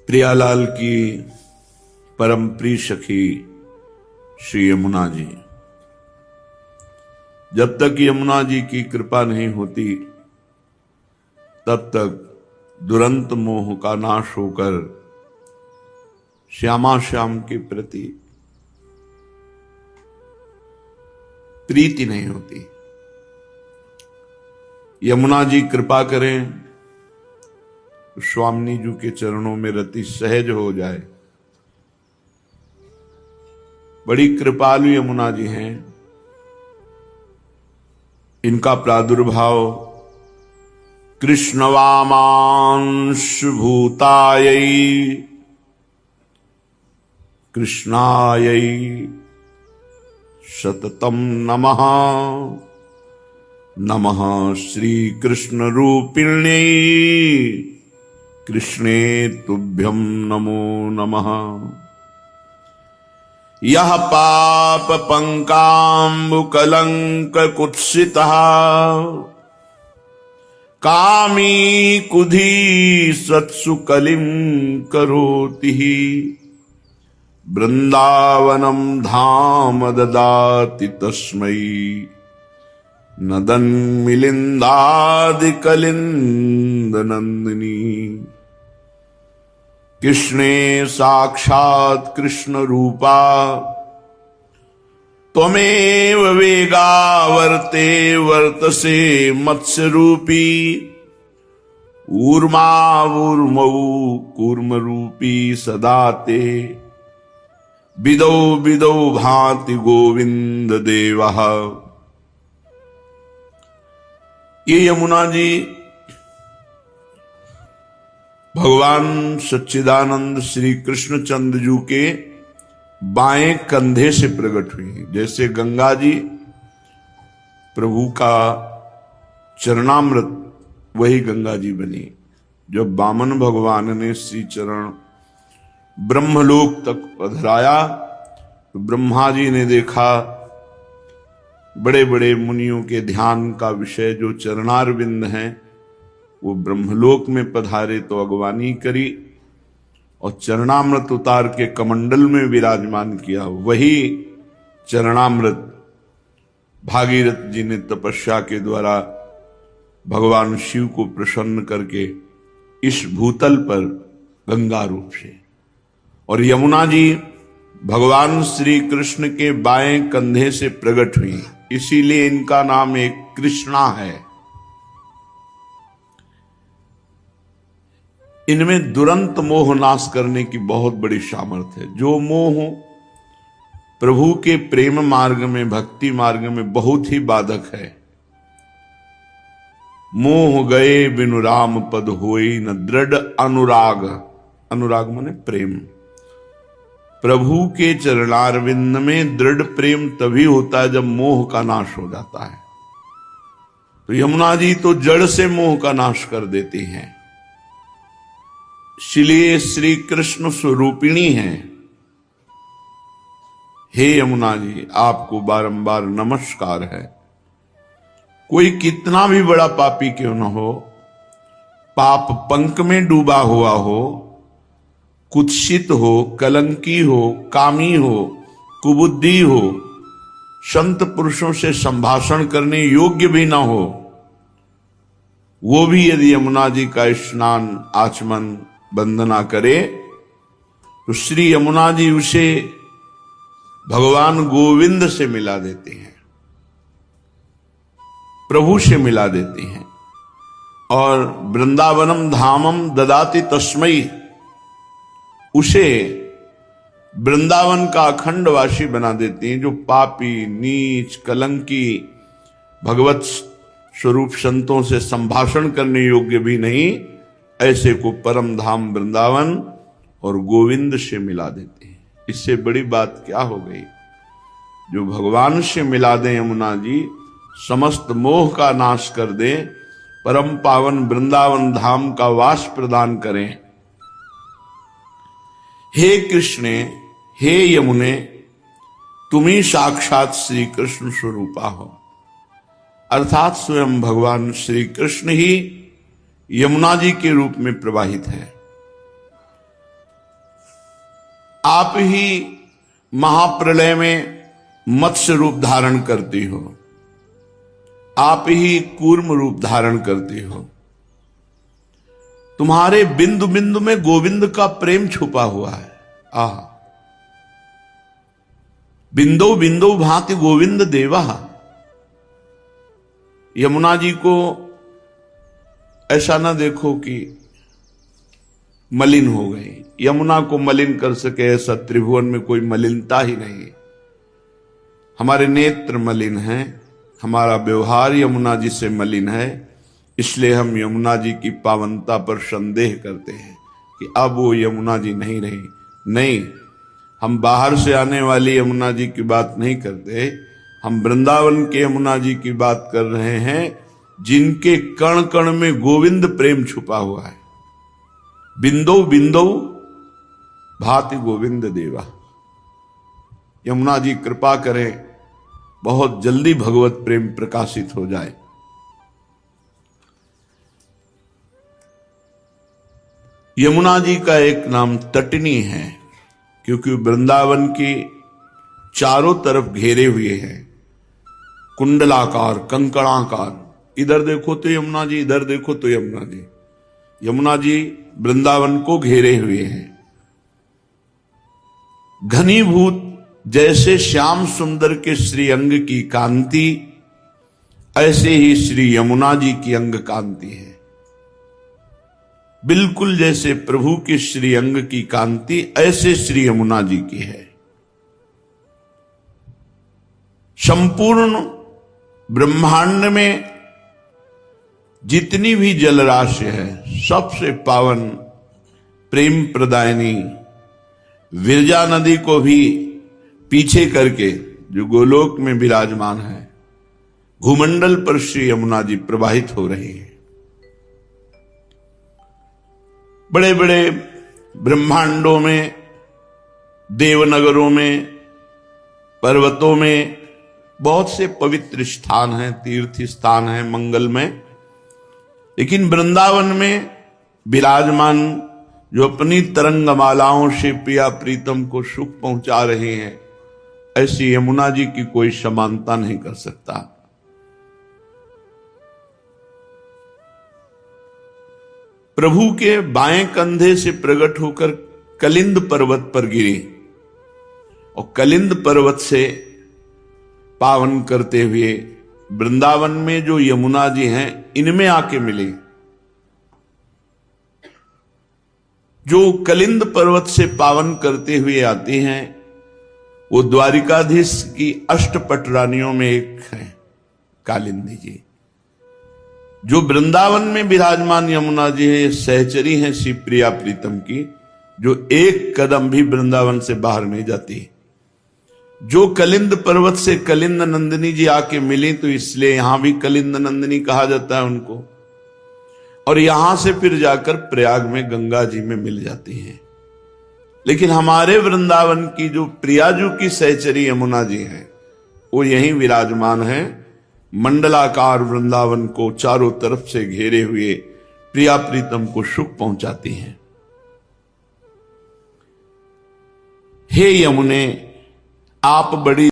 प्रियालाल की परम प्रिय सखी श्री यमुना जी, जब तक यमुना जी की कृपा नहीं होती तब तक दुरंत मोह का नाश होकर श्यामा श्याम के प्रति प्रीति नहीं होती। यमुना जी कृपा करें तो स्वामिनी जी के चरणों में रति सहज हो जाए। बड़ी कृपालु यमुना जी हैं। इनका प्रादुर्भाव कृष्ण वामांश भूतायै कृष्णायै सततम नमः। नमः श्री कृष्ण रूपिण्यै कृष्णे तुभ्यं नमो नमः। यह पाप पंकाम्बुकलंक कुत्सितः कामी कुधी सत्सु कलिं करोति। वृंदावनं धाम ददाति तस्मै नदन मिलिंदादि कलिंद नंदिनी। कृष्णे साक्षात् कृष्ण रूपा त्वमेव वेगावर्ते वर्तसे मत्स्य रूपी। ऊर्मावूर्मौ कूर्म रूपी सदा ते विदौ विदौ भाति गोविंद देवः। ये यमुना जी भगवान सच्चिदानंद श्री कृष्णचंद्र जी के बाएं कंधे से प्रकट हुई। जैसे गंगा जी प्रभु का चरणामृत, वही गंगा जी बनी। जब वामन भगवान ने श्री चरण ब्रह्मलोक तक पधराया तो ब्रह्मा जी ने देखा बड़े बड़े मुनियों के ध्यान का विषय जो चरणारविंद हैं वो ब्रह्मलोक में पधारे तो अगवानी करी और चरणामृत उतार के कमंडल में विराजमान किया। वही चरणामृत भागीरथ जी ने तपस्या के द्वारा भगवान शिव को प्रसन्न करके इस भूतल पर गंगा रूप से, और यमुना जी भगवान श्री कृष्ण के बाएं कंधे से प्रकट हुई, इसीलिए इनका नाम एक कृष्णा है। इनमें दुरंत मोह नाश करने की बहुत बड़ी सामर्थ्य है। जो मोह प्रभु के प्रेम मार्ग में, भक्ति मार्ग में बहुत ही बाधक है। मोह गए बिनु राम पद होई न दृढ़ अनुराग। अनुराग माने प्रेम। प्रभु के चरणारविंद में दृढ़ प्रेम तभी होता है जब मोह का नाश हो जाता है। तो यमुना जी तो जड़ से मोह का नाश कर देती हैं, इसलिए श्री कृष्ण स्वरूपिणी हैं। हे यमुना जी, आपको बारंबार नमस्कार है। कोई कितना भी बड़ा पापी क्यों न हो, पाप पंक में डूबा हुआ हो, कुत्सित हो, कलंकी हो, कामी हो, कुबुद्धि हो, संत पुरुषों से संभाषण करने योग्य भी ना हो, वो भी यदि यमुना जी का स्नान आचमन वंदना करे तो श्री यमुना जी उसे भगवान गोविंद से मिला देते हैं, प्रभु से मिला देती हैं। और वृंदावनम धामम ददाति तस्मै, उसे वृंदावन का अखंडवासी बना देती हैं। जो पापी, नीच, कलंकी, भगवत स्वरूप संतों से संभाषण करने योग्य भी नहीं, ऐसे को परम धाम वृंदावन और गोविंद से मिला देते हैं। इससे बड़ी बात क्या हो गई? जो भगवान से मिला दें यमुना जी, समस्त मोह का नाश कर दें, परम पावन वृंदावन धाम का वास प्रदान करें। हे कृष्णे, हे यमुने, तुम ही साक्षात श्री कृष्ण स्वरूपा हो। अर्थात स्वयं भगवान श्री कृष्ण ही यमुना जी के रूप में प्रवाहित है। आप ही महाप्रलय में मत्स्य रूप धारण करती हो, आप ही कूर्म रूप धारण करती हो। तुम्हारे बिंदु बिंदु में गोविंद का प्रेम छुपा हुआ है। आह, बिंदु बिंदु भांति गोविंद देवा। यमुना जी को ऐसा ना देखो कि मलिन हो गई। यमुना को मलिन कर सके ऐसा त्रिभुवन में कोई मलिनता ही नहीं। हमारे नेत्र मलिन हैं, हमारा व्यवहार यमुना जी से मलिन है, इसलिए हम यमुना जी की पावनता पर संदेह करते हैं कि अब वो यमुना जी नहीं रही। नहीं, हम बाहर से आने वाली यमुना जी की बात नहीं करते, हम वृंदावन के यमुना जी की बात कर रहे हैं, जिनके कण कण में गोविंद प्रेम छुपा हुआ है। बिंदु बिंदु भाति गोविंद देवा। यमुना जी कृपा करें, बहुत जल्दी भगवत प्रेम प्रकाशित हो जाए। यमुना जी का एक नाम तटनी है, क्योंकि वृंदावन की चारों तरफ घेरे हुए हैं, कुंडलाकार, कंकणाकार। इधर देखो तो यमुना जी, इधर देखो तो यमुना जी। यमुना जी वृंदावन को घेरे हुए हैं। घनीभूत जैसे श्याम सुंदर के श्री अंग की कांति, ऐसे ही श्री यमुना जी की अंग कांति है। बिल्कुल जैसे प्रभु के श्री अंग की कांति, ऐसे श्री यमुना जी की है। संपूर्ण ब्रह्मांड में जितनी भी जलराशि है, सबसे पावन प्रेम प्रदायिनी विरजा नदी को भी पीछे करके जो गोलोक में विराजमान है, भूमंडल पर श्री यमुना जी प्रवाहित हो रही है। बड़े बड़े ब्रह्मांडों में, देवनगरों में, पर्वतों में बहुत से पवित्र स्थान हैं, तीर्थ स्थान हैं मंगलमय, लेकिन वृंदावन में विराजमान जो अपनी तरंगमालाओं से प्रिया प्रीतम को सुख पहुंचा रहे हैं, ऐसी यमुना जी की कोई समानता नहीं कर सकता। प्रभु के बाएं कंधे से प्रकट होकर कलिंद पर्वत पर गिरी और कलिंद पर्वत से पावन करते हुए वृंदावन में जो यमुना जी हैं, इनमें आके मिले। जो कलिंद पर्वत से पावन करते हुए आती हैं, वो द्वारिकाधीश की अष्टपट रानियों में एक है कालिंदी जी। जो वृंदावन में विराजमान यमुना जी है, सहचरी हैं श्री प्रिया प्रीतम की, जो एक कदम भी वृंदावन से बाहर नहीं जाती। जो कलिंद पर्वत से कलिंद नंदिनी जी आके मिली, तो इसलिए यहां भी कलिंद नंदिनी कहा जाता है उनको, और यहां से फिर जाकर प्रयाग में गंगा जी में मिल जाती हैं। लेकिन हमारे वृंदावन की जो प्रियाजू की सहचरी यमुना जी है, वो यहीं विराजमान है। मंडलाकार वृंदावन को चारों तरफ से घेरे हुए प्रिया प्रीतम को सुख पहुंचाती हैं। हे यमुने, आप बड़ी